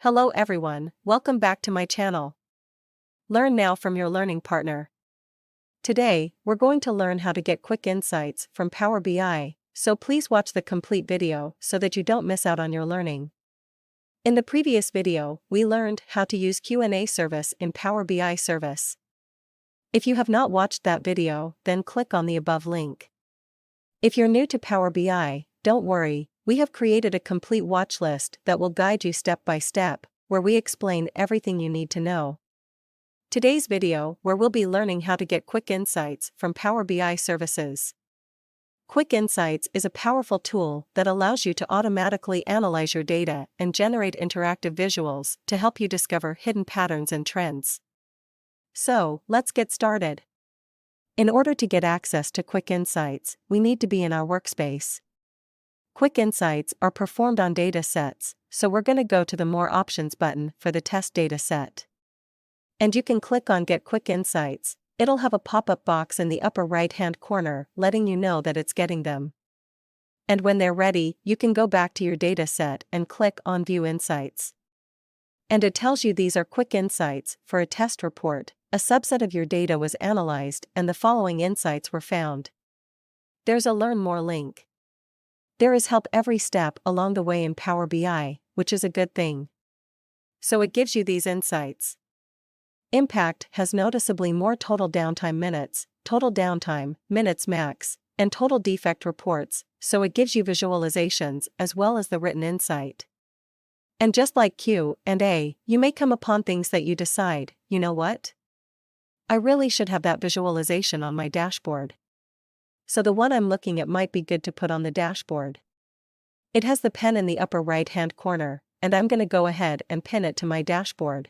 Hello everyone, welcome back to my channel. Learn now from your learning partner. Today, we're going to learn how to get quick insights from Power BI, so please watch the complete video so that you don't miss out on your learning. In the previous video, we learned how to use Q&A service in Power BI service. If you have not watched that video, then click on the above link. If you're new to Power BI, don't worry. We have created a complete watch list that will guide you step by step, where we explain everything you need to know. Today's video, where we'll be learning how to get quick insights from Power BI services. Quick Insights is a powerful tool that allows you to automatically analyze your data and generate interactive visuals to help you discover hidden patterns and trends. So, let's get started. In order to get access to Quick Insights, we need to be in our workspace. Quick Insights are performed on data sets, so we're going to go to the More Options button for the test data set. And you can click on Get Quick Insights. It'll have a pop-up box in the upper right-hand corner letting you know that it's getting them. And when they're ready, you can go back to your data set and click on View Insights. And it tells you these are quick insights for a test report. A subset of your data was analyzed and the following insights were found. There's a Learn More link. There is help every step along the way in Power BI, which is a good thing. So it gives you these insights. Impact has noticeably more total downtime minutes max, and total defect reports, so it gives you visualizations as well as the written insight. And just like Q&A, you may come upon things that you decide, you know what? I really should have that visualization on my dashboard. So the one I'm looking at might be good to put on the dashboard. It has the pen in the upper right-hand corner, and I'm going to go ahead and pin it to my dashboard.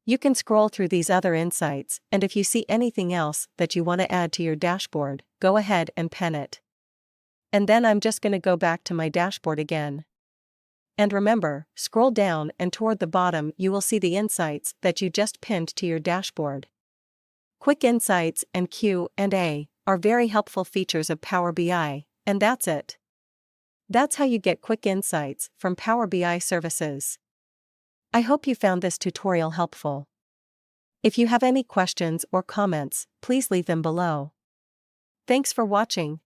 You can scroll through these other insights, and if you see anything else that you want to add to your dashboard, go ahead and pen it. And then I'm just going to go back to my dashboard again. And remember, scroll down and toward the bottom you will see the insights that you just pinned to your dashboard. Quick Insights and Q&A are very helpful features of Power BI, and that's it. That's how you get quick insights from Power BI services. I hope you found this tutorial helpful. If you have any questions or comments, please leave them below. Thanks for watching.